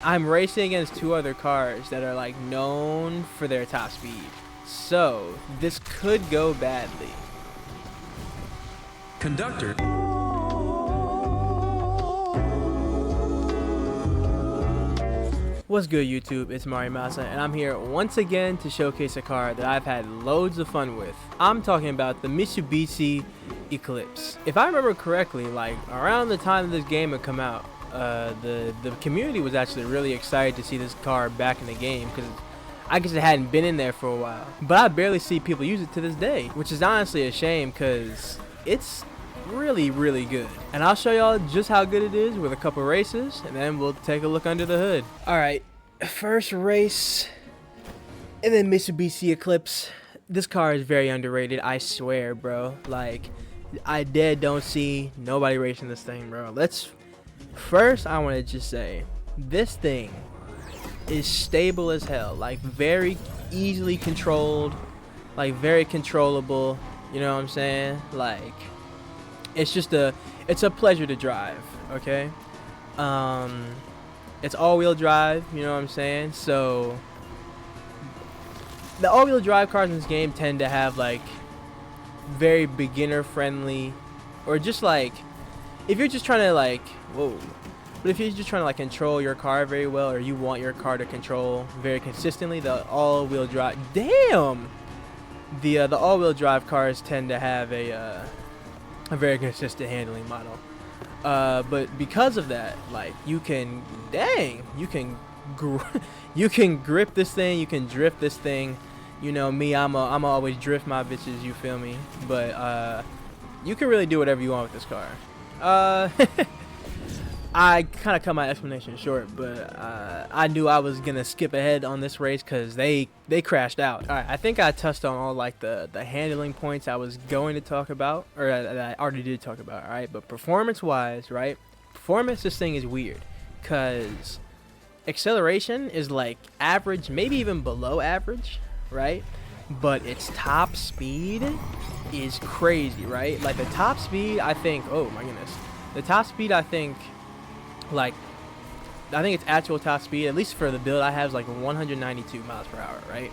I'm racing against two other cars that are like known for their top speed. So this could go badly. Conductor. What's good, YouTube? It's Mari Masa, and I'm here once again to showcase a car that I've had loads of fun with. I'm talking about the Mitsubishi Eclipse. If I remember correctly, like around the time this game had come out, the community was actually really excited to see this car back in the game because I guess it hadn't been in there for a while. But I barely see people use it to this day, which is honestly a shame because it's really good. And I'll show y'all just how good it is with a couple races, and then we'll take a look under the hood. Alright, first race in the Mitsubishi Eclipse. This car is very underrated, I swear, bro. Like, I don't see nobody racing this thing, bro. First, I want to just say, this thing is stable as hell. Like, very easily controlled, like very controllable, you know what I'm saying? Like, it's a pleasure to drive, okay? It's all-wheel drive, you know what I'm saying? So the all-wheel drive cars in this game tend to have like very beginner friendly, or just like if you're just trying to like but if you're just trying to like control your car very well, or you want your car to control very consistently, the all-wheel drive the all-wheel drive cars tend to have a very consistent handling model. But because of that, like you can grip this thing, you can drift this thing. You know me, I'm always drift my bitches, you feel me? But you can really do whatever you want with this car. I kind of cut my explanation short, but I knew I was gonna skip ahead on this race because they crashed out. All right, I think I touched on all like the handling points I was going to talk about, or that I already did talk about. All right, but performance-wise, right? Performance, this thing is weird because acceleration is like average, maybe even below average, right? But its top speed is crazy, right? Like the top speed, I think. Oh my goodness, the top speed, I think its actual top speed, at least for the build I have, is like 192 miles per hour, right?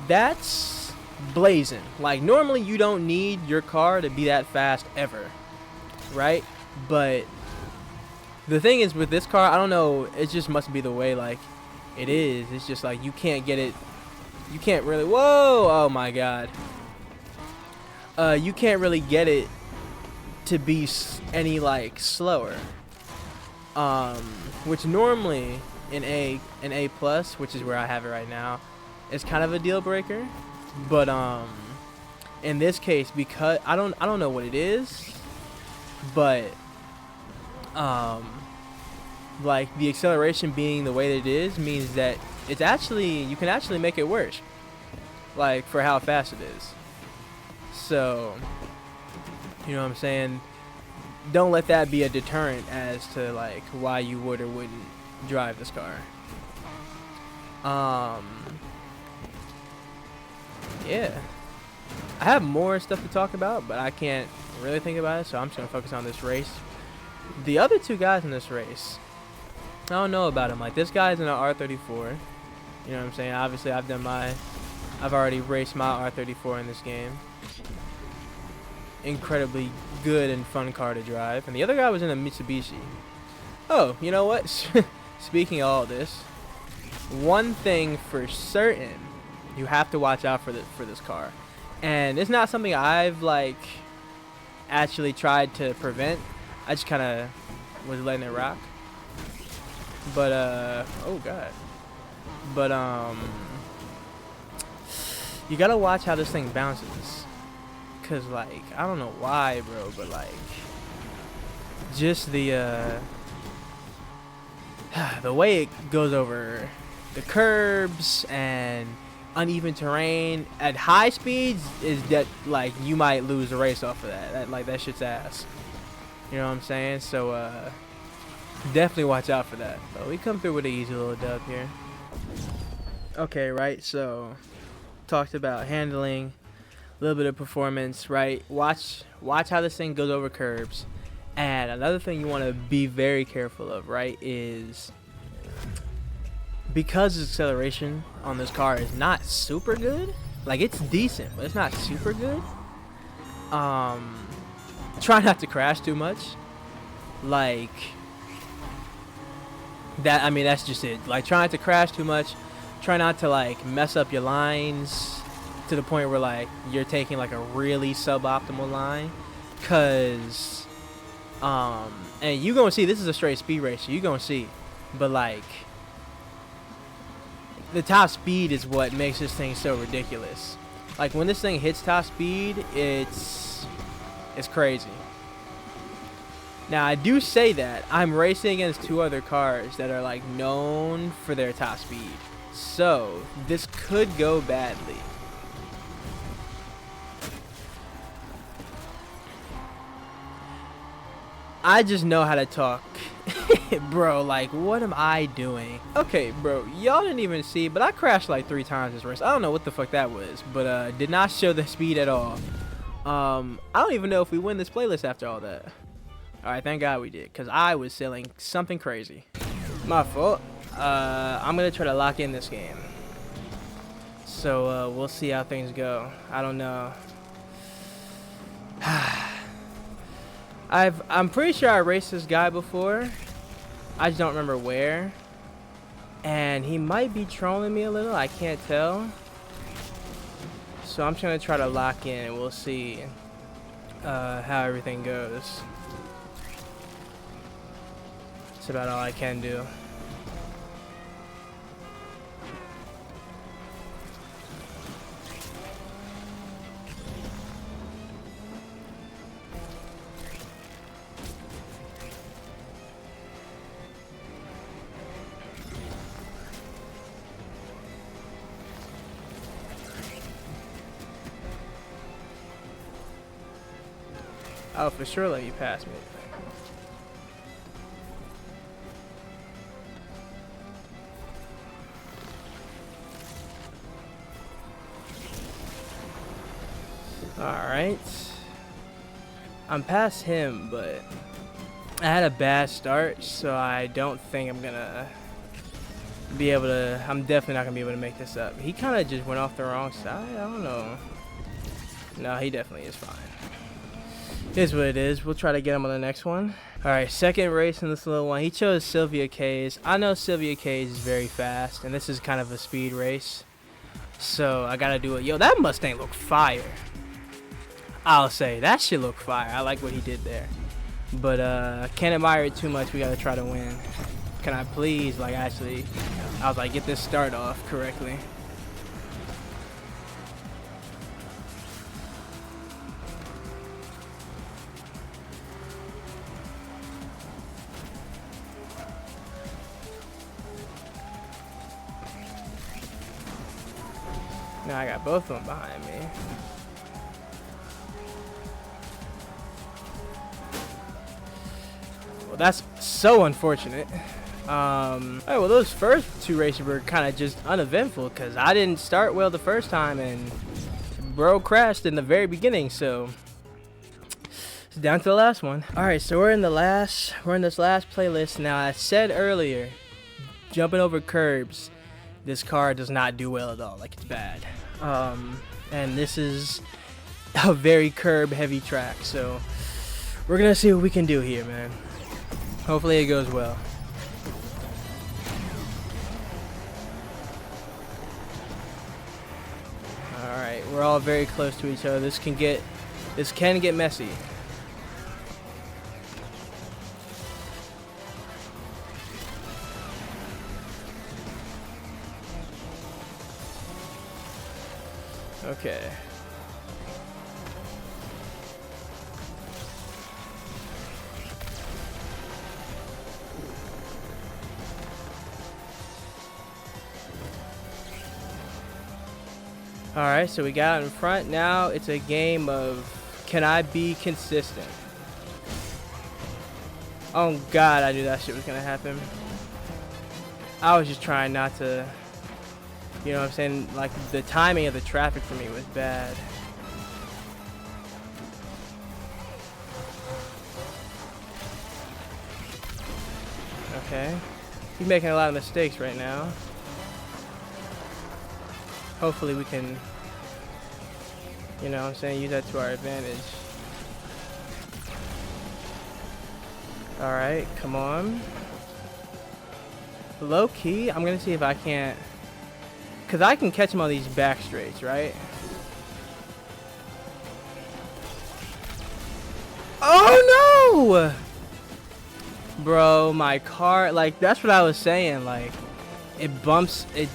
That's blazing. Like normally you don't need your car to be that fast ever, right? But the thing is with this car, I don't know, it just must be the way like it is. It's just like you can't get it, you can't really, whoa, oh my god. You can't really get it to be any like slower. Which normally in A plus, which is where I have it right now, is kind of a deal breaker. But in this case, because I don't know what it is, but like the acceleration being the way that it is means that it's actually, you can actually make it worse, like for how fast it is. So you know what I'm saying? Don't let that be a deterrent as to like why you would or wouldn't drive this car. Yeah, I have more stuff to talk about, but I can't really think about it, so I'm just gonna focus on this race. The other two guys in this race, I don't know about them. Like this guy's in an R34. You know what I'm saying? Obviously, I've already raced my R34 in this game. Incredibly good and fun car to drive. And the other guy was in a Mitsubishi. Oh, you know what? Speaking of all this, one thing for certain, you have to watch out for this car. And it's not something I've like actually tried to prevent. I just kind of was letting it rock. But oh god. But you gotta watch how this thing bounces. Cause like I don't know why, bro, but like just the way it goes over the curbs and uneven terrain at high speeds is that like you might lose the race off of that. That shit's ass. You know what I'm saying? So definitely watch out for that. But we come through with an easy little dub here. Okay, right, so talked about handling, a little bit of performance, right? Watch how this thing goes over curbs. And another thing you want to be very careful of, right, is because the acceleration on this car is not super good. Like, it's decent, but it's not super good. Try not to crash too much. Like that. I mean, that's just it. Like, try not to crash too much. Try not to like mess up your lines to the point where like you're taking like a really suboptimal line, cause and you gonna see this is a straight speed race, so you gonna see, but like the top speed is what makes this thing so ridiculous. Like, when this thing hits top speed, it's crazy. Now, I do say that I'm racing against 2 other cars that are like known for their top speed, so this could go badly. I just know how to talk. Bro, like, what am I doing? Okay, bro, y'all didn't even see, but I crashed like 3 times this race. I don't know what the fuck that was, but did not show the speed at all. I don't even know if we win this playlist after all that. Alright, thank God we did, because I was selling something crazy. My fault. I'm gonna try to lock in this game. So we'll see how things go. I don't know. I'm pretty sure I raced this guy before. I just don't remember where. And he might be trolling me a little. I can't tell. So I'm just gonna try to lock in and we'll see how everything goes. That's about all I can do. I'll for sure let you pass me. Alright. I'm past him, but I had a bad start, so I don't think I'm gonna be able to. I'm definitely not gonna be able to make this up. He kind of just went off the wrong side. I don't know. No, he definitely is fine. Here's what it is. We'll try to get him on the next one. Alright, second race in this little one. He chose Sylvia K's. I know Sylvia K's is very fast, and this is kind of a speed race. So I gotta do it. Yo, that Mustang look fire. I'll say, that shit look fire. I like what he did there. But can't admire it too much. We gotta try to win. Can I please, like, actually, I was like, get this start off correctly. Now I got both of them behind me. Well, that's so unfortunate. Alright, well, those first 2 races were kind of just uneventful because I didn't start well the first time and bro crashed in the very beginning, so it's down to the last one. Alright, so we're in this last playlist. Now, I said earlier, jumping over curbs, this car does not do well at all. Like, it's bad. And this is a very curb heavy track, so we're gonna see what we can do here, man. Hopefully it goes well. Alright, we're all very close to each other. This can get messy. Okay. Alright, so we got out in front. Now it's a game of, can I be consistent? Oh God, I knew that shit was gonna happen. I was just trying not to, you know what I'm saying? Like, the timing of the traffic for me was bad. Okay. He's making a lot of mistakes right now. hopefully we can, you know what I'm saying, use that to our advantage. Alright, come on. Low key, I'm gonna see if I can't, cause I can catch him on these back straights, right? Oh no! Bro, my car, like, that's what I was saying, like, it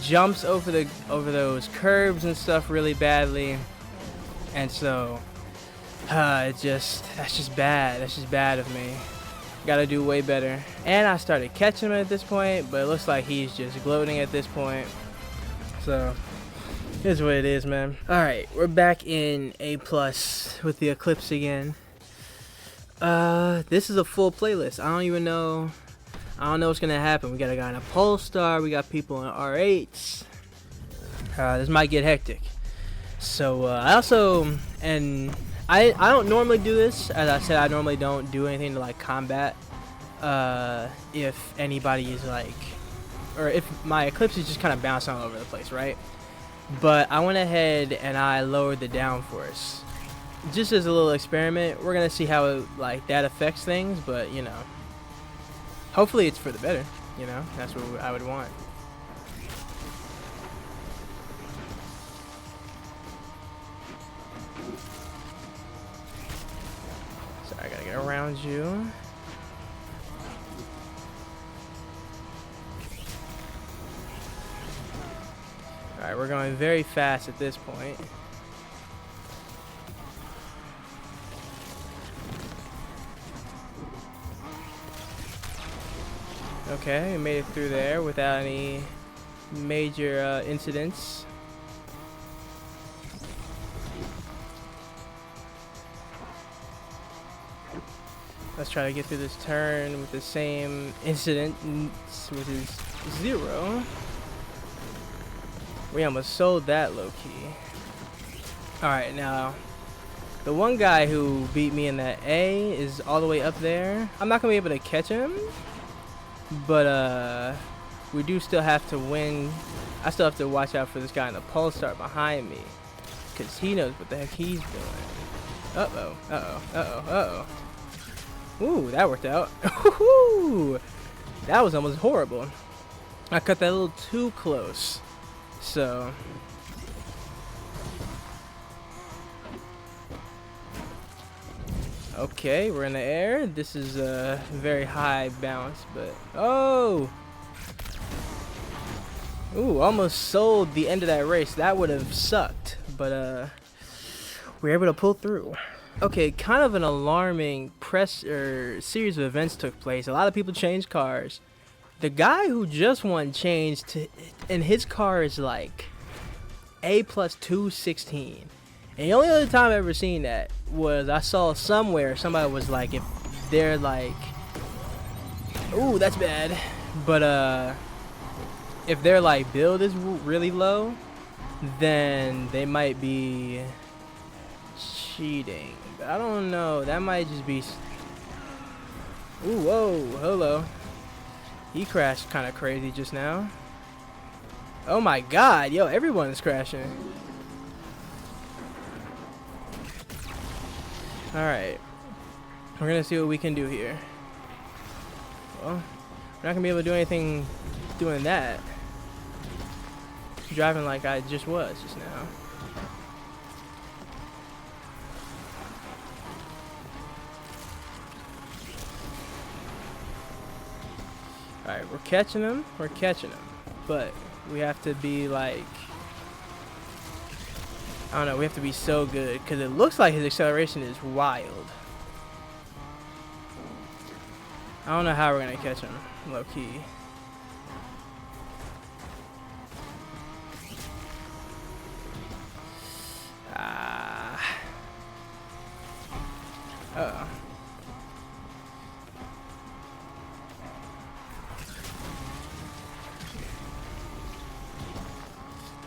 jumps over those curbs and stuff really badly, and so that's just bad of me. Gotta do way better. And I started catching him at this point, but it looks like he's just gloating at this point, so here's what it is, man. All right, we're back in A+ with the Eclipse again. This is a full playlist. I don't know what's gonna happen. We got a guy in a Polestar, we got people in R8s. This might get hectic. So I don't normally do this. As I said, I normally don't do anything to like combat if anybody is like, or if my Eclipse is just kind of bouncing all over the place, right? But I went ahead and I lowered the downforce. Just as a little experiment. We're gonna see how that affects things, but you know, hopefully it's for the better, you know. That's what I would want. Sorry, I gotta get around you. Alright, we're going very fast at this point. Okay, we made it through there without any major incidents. Let's try to get through this turn with the same incident, which is 0. We almost sold that low-key. Alright, now, the one guy who beat me in that A is all the way up there. I'm not going to be able to catch him. But we do still have to win. I still have to watch out for this guy in the Polestar behind me, because he knows what the heck he's doing. Uh-oh, uh-oh, uh-oh, uh-oh. Ooh, that worked out. Ooh, that was almost horrible. I cut that a little too close. So okay, we're in the air. This is a very high bounce, but oh, ooh, almost sold the end of that race. That would have sucked, but we were able to pull through. Okay, kind of an alarming series of events took place. A lot of people changed cars. The guy who just won changed and his car is like A+ 216. And the only other time I've ever seen that was I saw somewhere somebody was like, if they're like, ooh, that's bad, but if their like build is really low, then they might be cheating. But I don't know, that might just be, ooh, whoa, hello. He crashed kind of crazy just now. Oh my god, yo, everyone is crashing. Alright, we're gonna see what we can do here. Well, we're not gonna be able to do anything doing that. Driving like I just was just now. Alright, we're catching them, but we have to be like, I don't know, we have to be so good, because it looks like his acceleration is wild. I don't know how we're going to catch him, low-key. Uh-oh.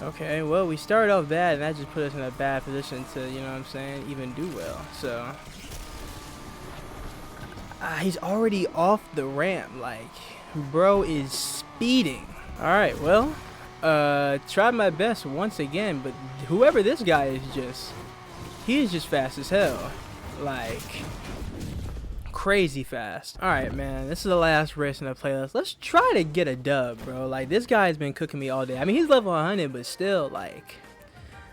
Okay, well, we started off bad, and that just put us in a bad position to, you know what I'm saying, even do well. So, he's already off the ramp. Like, bro is speeding. All right, well, Tried my best once again, but whoever this guy is he is just fast as hell. Like, crazy fast. Alright, man, this is the last race in the playlist. Let's try to get a dub, bro. Like, this guy's been cooking me all day. I mean, he's level 100, but still, like,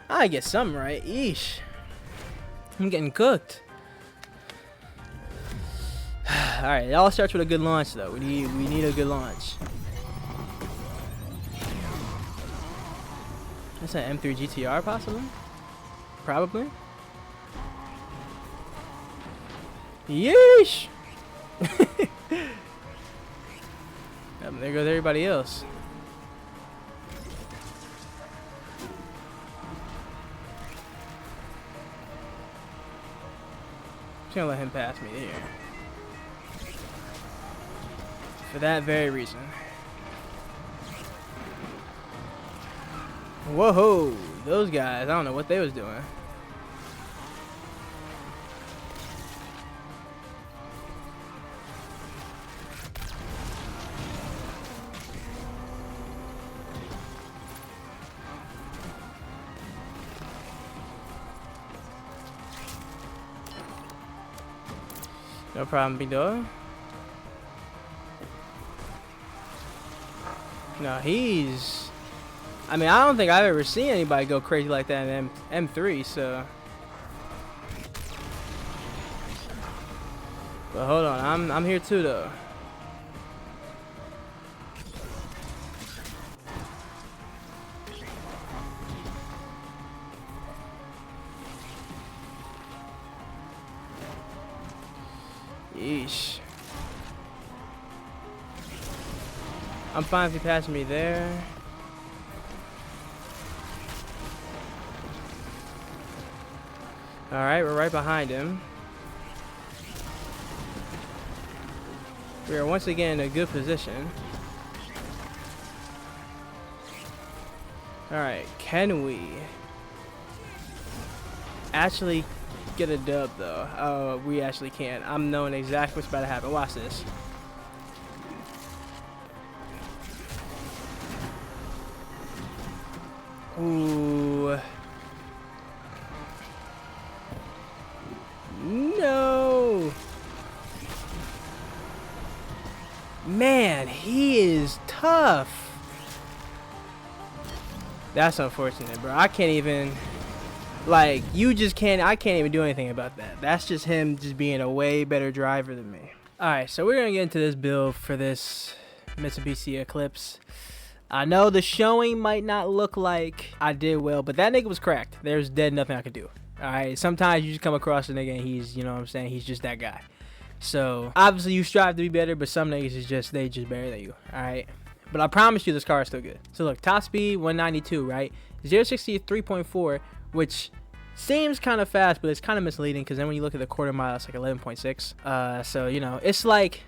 I get something right. Eesh. I'm getting cooked. Alright, it all starts with a good launch, though. We need a good launch. That's an M3 GTR, possibly? Probably. Yeesh! There goes everybody else. Just gonna let him pass me here. For that very reason. Whoa, those guys, I don't know what they was doing. No problem, big dog. No, he's... I mean, I don't think I've ever seen anybody go crazy like that in M3, so... But hold on, I'm here too, though. Yeesh. I'm fine if you pass me there. Alright, we're right behind him. We are once again in a good position. Alright, can we actually get a dub though? Oh, we actually can't. I'm knowing exactly what's about to happen. Watch this. Ooh. No. Man, he is tough. That's unfortunate, bro. I can't even... Like, I can't even do anything about that. That's just him just being a way better driver than me. Alright, so we're gonna get into this build for this Mitsubishi Eclipse. I know the showing might not look like I did well, but that nigga was cracked. There's dead nothing I could do. Alright, sometimes you just come across a nigga and he's, you know what I'm saying, he's just that guy. So, obviously you strive to be better, but some niggas is just, they just better than you. Alright? But I promise you this car is still good. So look, top speed 192, right? 0-60 is 3.4, which seems kind of fast, but it's kind of misleading because then when you look at the quarter mile, it's like 11.6. So, you know, it's like,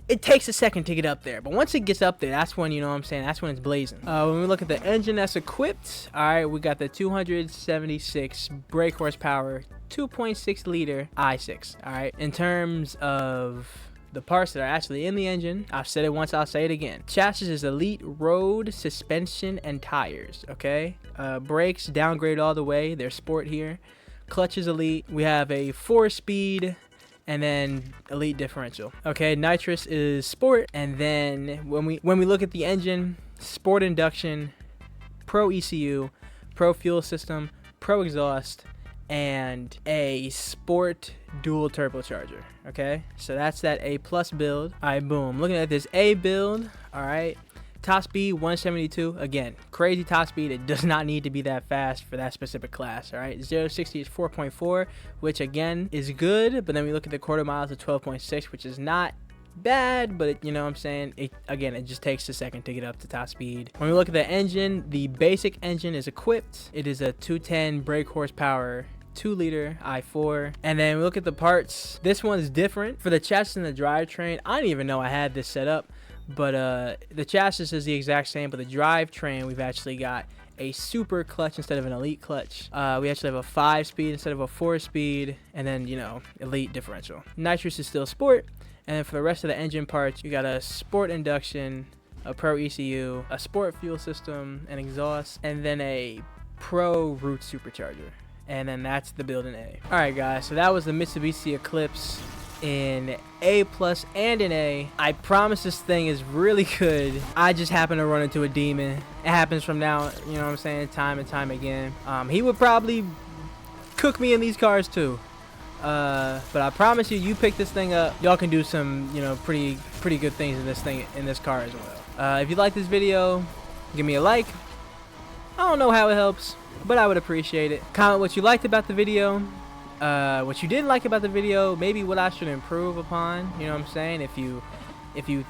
it takes a second to get up there. But once it gets up there, that's when, you know what I'm saying, that's when it's blazing. When we look at the engine that's equipped, all right, we got the 276 brake horsepower, 2.6 liter i6, all right? In terms of the parts that are actually in the engine, I've said it once, I'll say it again. Chassis is elite road, suspension, and tires, okay? Brakes downgrade all the way, they're sport here. Clutch is elite. We have a 4-speed and then elite differential. Okay, nitrous is sport, and then when we look at the engine, sport induction, pro ECU, pro fuel system, pro exhaust, and a sport dual turbocharger. Okay, so that's that A plus build. All right, boom, looking at this A build. All right, top speed 172. Again, crazy top speed. It does not need to be that fast for that specific class. All right, 0-60 is 4.4, which again is good, but then we look at the quarter miles of 12.6, which is not bad, but it, you know what I'm saying, it just takes a second to get up to top speed. When we look at the engine, the basic engine is equipped. It is a 210 brake horsepower, 2-liter i4. And then we look at the parts. This one's different. For the chassis and the drivetrain, I didn't even know I had this set up, but the chassis is the exact same, but the drivetrain, we've actually got a super clutch instead of an elite clutch. We actually have a 5-speed instead of a 4-speed, and then, you know, elite differential. Nitrous is still sport. And then for the rest of the engine parts, you got a sport induction, a Pro ECU, a Sport fuel system, an exhaust, and then a Pro root supercharger. And then that's the build in A. Alright guys, so that was the Mitsubishi Eclipse in A+ and in A. I promise this thing is really good. I just happen to run into a demon. It happens from now, you know what I'm saying, time and time again. He would probably cook me in these cars too. But I promise you, you pick this thing up, y'all can do some, you know, pretty good things in this car as well. If you like this video, give me a like. I don't know how it helps, but I would appreciate it. Comment what you liked about the video, what you didn't like about the video, maybe what I should improve upon, you know what I'm saying, if you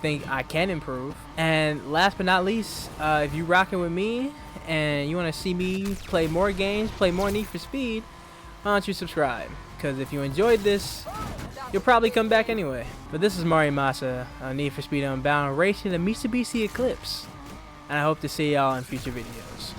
think I can improve. And last but not least, if you rocking with me and you want to see me play more games, play more Need for Speed, why don't you subscribe? Because if you enjoyed this, you'll probably come back anyway. But this is Mari Masa, Need for Speed Unbound, racing the Mitsubishi Eclipse. And I hope to see y'all in future videos.